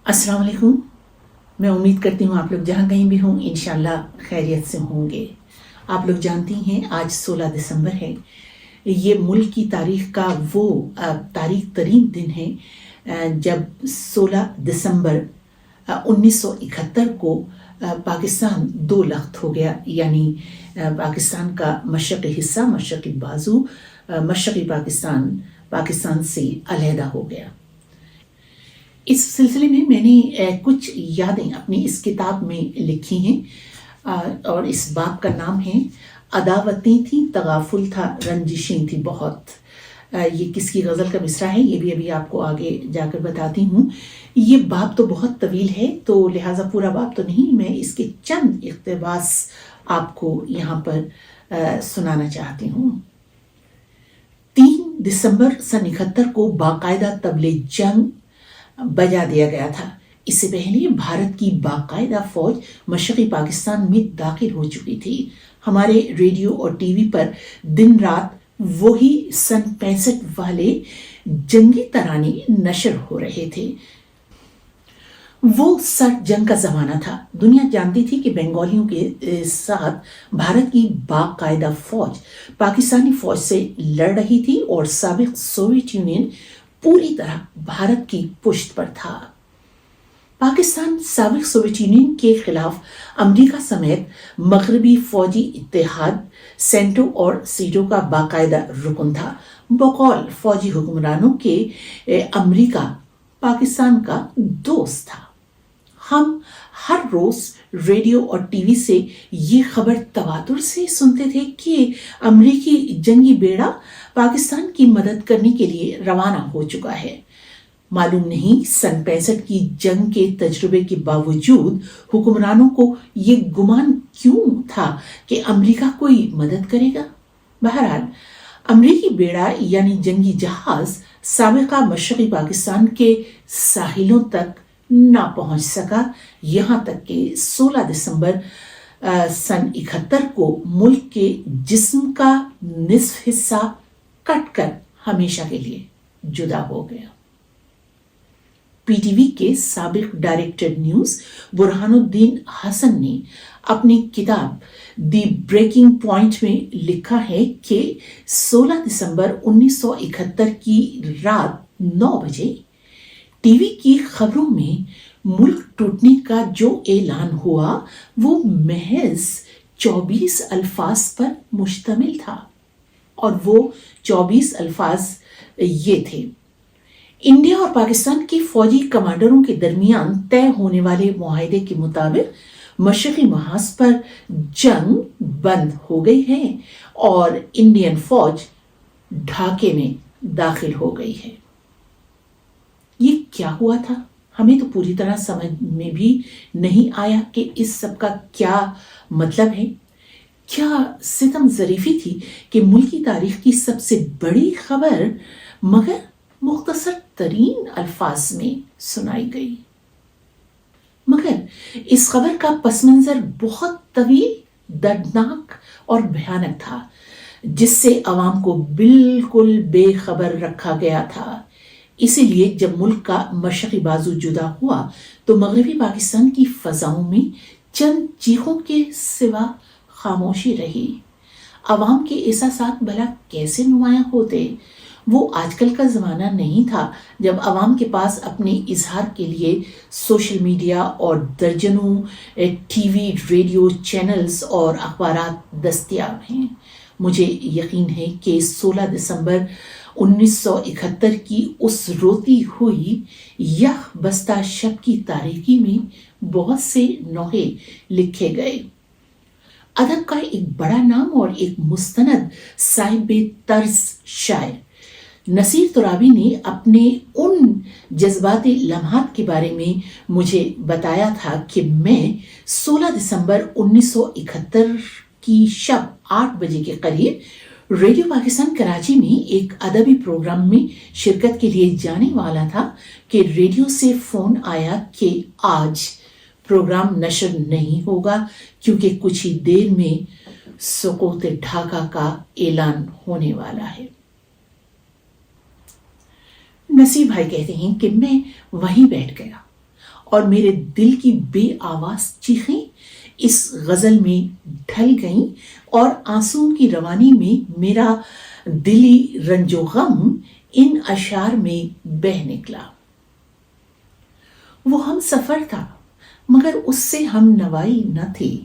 अस्सलाम वालेकुम। मैं उम्मीद करती हूँ आप लोग जहाँ कहीं भी हों इंशाल्लाह खैरियत से होंगे। आप लोग जानती हैं आज 16 दिसंबर है। ये मुल्क की तारीख का वो तारीख तरीन दिन है जब 16 दिसंबर 1971 को पाकिस्तान दो लख्त हो गया, यानी पाकिस्तान का मशरक़ी हिस्सा, मशरक़ी बाजू, मशरक़ी पाकिस्तान से अलहदा हो गया। इस सिलसिले में मैंने कुछ यादें अपनी इस किताब में लिखी हैं और इस बाब का नाम है अदावतें थी, तगाफुल था, रंजिशें थी बहुत। ये किसकी गज़ल का मिसरा है ये भी अभी आपको आगे जाकर बताती हूँ। ये बाब तो बहुत तवील है, तो लिहाजा पूरा बाब तो नहीं, मैं इसके चंद इक़्तिबास आपको यहाँ पर सुनाना चाहती हूँ। 3 दिसंबर सन 71 को बाकायदा तबले जंग बजा दिया गया था। इससे पहले भारत की बाकायदा फौज मशरक़ी पाकिस्तान में दाखिल हो चुकी थी। हमारे रेडियो और टीवी पर दिन रात वही सन 65 वाले जंगी तराने नशर हो रहे थे। वो सर्द जंग का जमाना था। दुनिया जानती थी कि बंगालियों के साथ भारत की बाकायदा फौज पाकिस्तानी फौज से लड़ रही थी और साबिक सोवियत यूनियन पूरी तरह भारत की पुश्त पर था। पाकिस्तान साबिक सोवियत यूनियन के खिलाफ अमेरिका समेत मगरबी फौजी इत्तेहाद, सेंटो और सीटो का बाकायदा रुकन था। बकौल फौजी हुक्मरानों के अमेरिका पाकिस्तान का दोस्त था। हम हर रोज रेडियो और टीवी से ये खबर तवातुर से सुनते थे कि अमेरिकी जंगी बेड़ा पाकिस्तान की मदद करने के लिए रवाना हो चुका है। मालूम नहीं सन 65 की जंग के तजुर्बे के बावजूद हुक्मरानों को ये गुमान क्यों था कि अमेरिका कोई मदद करेगा। बहरहाल अमेरिकी बेड़ा यानी जंगी जहाज साबिका मशरक़ी पाकिस्तान के साहिलों तक ना पहुंच सका, यहाँ तक कि 16 दिसंबर सन 71 को मुल्क के जिस्म का निस्फ हिस्सा कटकर हमेशा के लिए जुदा हो गया। पीटीवी के साबिक डायरेक्टर न्यूज बुरहानुद्दीन हसन ने अपनी किताब दी ब्रेकिंग पॉइंट में लिखा है कि 16 दिसंबर 1971 की रात 9 बजे टीवी की खबरों में मुल्क टूटने का जो ऐलान हुआ वो महज 24 अल्फाज पर मुश्तमिल था, और वो 24 अल्फाज ये थे। इंडिया और पाकिस्तान के फौजी कमांडरों के दरमियान तय होने वाले मुआहदे के मुताबिक मशरक़ी महाज पर जंग बंद हो गई है और इंडियन फौज ढाके में दाखिल हो गई है। ये क्या हुआ था हमें तो पूरी तरह समझ में भी नहीं आया कि इस सब का क्या मतलब है। क्या सितम ज़रीफ़ी थी कि मुल्क की तारीख की सबसे बड़ी खबर मगर मुख्तसर तरीन अल्फाज में सुनाई गई। मगर इस खबर का पस मंज़र बहुत तवील, दर्दनाक और भयानक था, जिससे अवाम को बिल्कुल बेखबर रखा गया था। इसीलिए जब मुल्क का मशरक़ी बाजू जुदा हुआ तो मगरबी पाकिस्तान की फ़ज़ाओं में चंद चीखों के सिवा खामोशी रही। अवाम के एहसासात भला कैसे नुमायां होते। वो आजकल का ज़माना नहीं था जब अवाम के पास अपने इजहार के लिए सोशल मीडिया और दर्जनों टीवी, रेडियो चैनल्स और अखबारात दस्तयाब हैं। मुझे यकीन है कि 16 दिसंबर 1971 की उस रोती हुई यह बस्ता शब की तारीकी में बहुत से नोहे लिखे गए। अदब का एक बड़ा नाम और एक मुस्तनद साहिब तर्ज शायर नसीर तुराबी ने अपने उन जज्बाती लम्हात के बारे में मुझे बताया था कि मैं 16 दिसंबर 1971 की शब 8 बजे के करीब रेडियो पाकिस्तान कराची में एक अदबी प्रोग्राम में शिरकत के लिए जाने वाला था कि रेडियो से फोन आया कि आज प्रोग्राम नशर नहीं होगा क्योंकि कुछ ही देर में सुकूत ढाका का ऐलान होने वाला है। नसीर भाई कहते हैं कि मैं वहीं बैठ गया اور میرے دل کی بے آواز چیخیں اس غزل میں ڈھل گئیں اور آنسوؤں کی روانی میں میرا دلی رنج و غم ان اشعار میں بہہ نکلا۔ وہ ہم سفر تھا مگر اس سے ہم نوائی نہ تھی،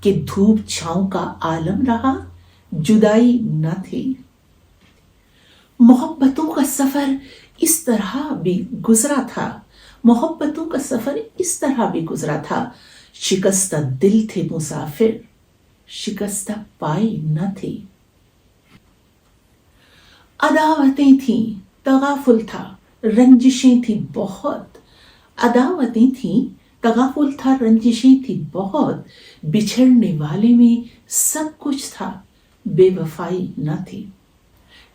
کہ دھوپ چھاؤں کا عالم رہا جدائی نہ تھی۔ محبتوں کا سفر اس طرح بھی گزرا تھا، محبتوں کا سفر اس طرح بھی گزرا تھا، شکستہ دل تھے مسافر شکستہ پائی نہ تھی۔ عداوتیں تھیں تغافل تھا رنجشیں تھی بہت، عداوتیں تھیں تغافل تھا رنجشیں تھی بہت، بچھڑنے والے میں سب کچھ تھا بے وفائی نہ تھی۔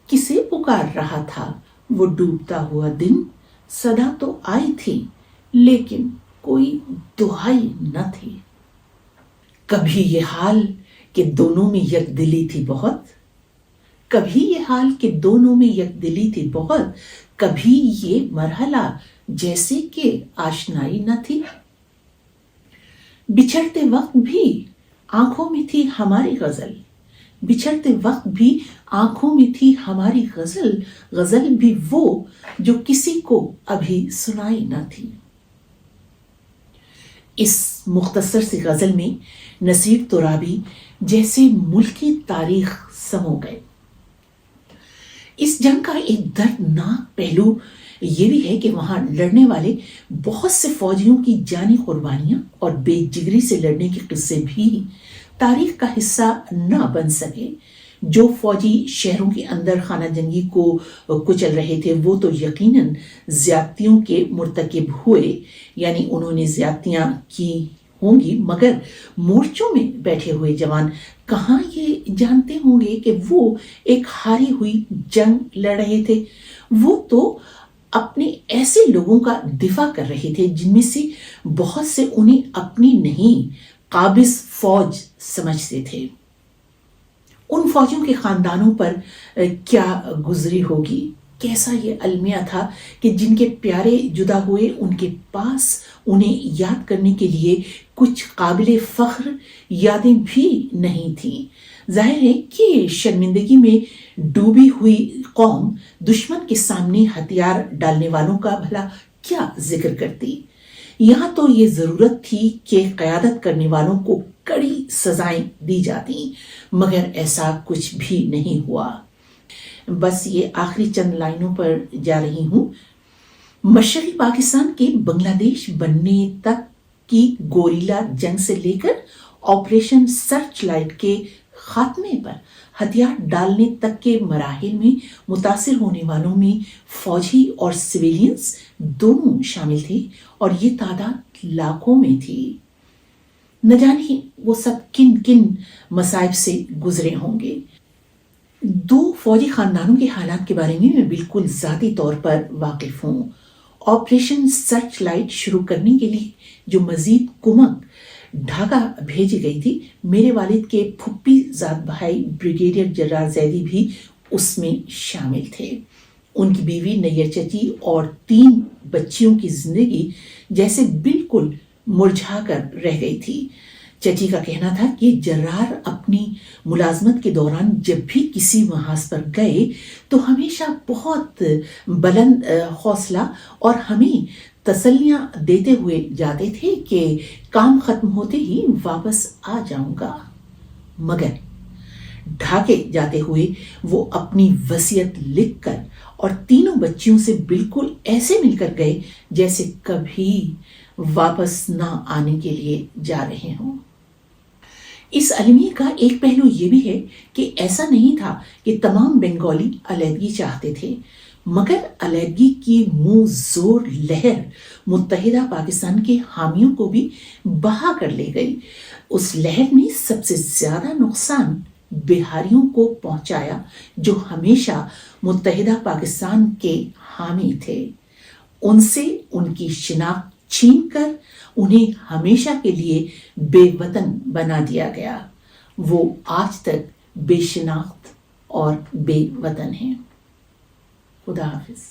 کسے پکار رہا تھا وہ ڈوبتا ہوا دن، صدا تو آئی تھی لیکن کوئی دہائی نہ تھی۔ کبھی یہ حال کہ دونوں میں یک دلی تھی بہت، کبھی یہ حال کہ دونوں میں یک دلی تھی بہت، کبھی یہ مرحلہ جیسے کہ آشنائی نہ تھی۔ بچھڑتے وقت بھی آنکھوں میں تھی ہماری غزل، بچھڑتے وقت بھی آنکھوں میں تھی ہماری غزل، غزل بھی وہ جو کسی کو ابھی سنائی نہ تھی۔ اس مختصر سی غزل میں نصیر ترابی جیسے ملکی تاریخ سمو گئے۔ اس جنگ کا ایک دردناک پہلو یہ بھی ہے کہ وہاں لڑنے والے بہت سے فوجیوں کی جانی قربانیاں اور بے جگری سے لڑنے کے قصے بھی تاریخ کا حصہ نہ بن سکے۔ جو فوجی شہروں کے اندر خانہ جنگی کو کچل رہے تھے وہ تو یقیناً زیادتیوں کے مرتکب ہوئے، یعنی انہوں نے زیادتیاں کی ہوں گی، مگر مورچوں میں بیٹھے ہوئے جوان کہاں یہ جانتے ہوں گے کہ وہ ایک ہاری ہوئی جنگ لڑ رہے تھے۔ وہ تو اپنے ایسے لوگوں کا دفاع کر رہے تھے جن میں سے بہت سے انہیں اپنی نہیں قابض فوج سمجھتے تھے۔ ان فوجیوں کے خاندانوں پر کیا گزری ہوگی، کیسا یہ المیہ تھا کہ جن کے پیارے جدا ہوئے ان کے پاس انہیں یاد کرنے کے لیے کچھ قابل فخر یادیں بھی نہیں تھیں۔ ظاہر ہے کہ شرمندگی میں ڈوبی ہوئی قوم دشمن کے سامنے ہتھیار ڈالنے والوں کا بھلا کیا ذکر کرتی۔ یہاں تو یہ ضرورت تھی کہ قیادت کرنے والوں کو کڑی سزائیں دی جاتی، مگر ایسا کچھ بھی نہیں ہوا۔ بس یہ آخری چند لائنوں پر جا رہی ہوں۔ مشرقی پاکستان کے بنگلہ دیش بننے تک کی گوریلا جنگ سے لے کر آپریشن سرچ لائٹ کے خاتمے پر ہتھیار ڈالنے تک کے مراحل میں متاثر ہونے والوں میں فوجی اور سویلینز دونوں شامل تھے، اور یہ تعداد لاکھوں میں تھی۔ نہ جانے وہ سب کن کن مصائب سے گزرے ہوں گے۔ دو فوجی خاندانوں کے حالات کے بارے میں بالکل ذاتی طور پر واقف ہوں۔ آپریشن سرچ لائٹ شروع کرنے کے لیے جو مزید کمک ڈھاکہ بھیجی گئی تھی، میرے والد کے پھپھی زاد بھائی بریگیڈیئر جرار زیدی بھی اس میں شامل تھے۔ ان کی بیوی نیر چچی اور 3 بچیوں کی زندگی جیسے بالکل مرجھا کر رہ گئی تھی۔ چچی کا کہنا تھا کہ جرار اپنی ملازمت کے دوران جب بھی کسی محاذ پر گئے تو ہمیشہ بہت بلند حوصلہ اور ہمیں تسلیاں دیتے ہوئے جاتے تھے کہ کام ختم ہوتے ہی واپس آ جاؤں گا، مگر ڈھاکے جاتے ہوئے وہ اپنی وصیت لکھ کر اور 3 بچیوں سے بالکل ایسے مل کر گئے جیسے کبھی واپس نہ آنے کے لیے جا رہے ہوں۔ اس المیہ کا ایک پہلو یہ بھی ہے کہ ایسا نہیں تھا کہ تمام بنگالی علیحدگی چاہتے تھے، مگر علیحدگی کی منہ زور لہر متحدہ پاکستان کے حامیوں کو بھی بہا کر لے گئی۔ اس لہر نے سب سے زیادہ نقصان بہاریوں کو پہنچایا جو ہمیشہ متحدہ پاکستان کے حامی تھے۔ ان سے ان کی شناخت چھین کر انہیں ہمیشہ کے لیے بے وطن بنا دیا گیا۔ وہ آج تک بے شناخت اور بے وطن ہیں۔ خدا حافظ۔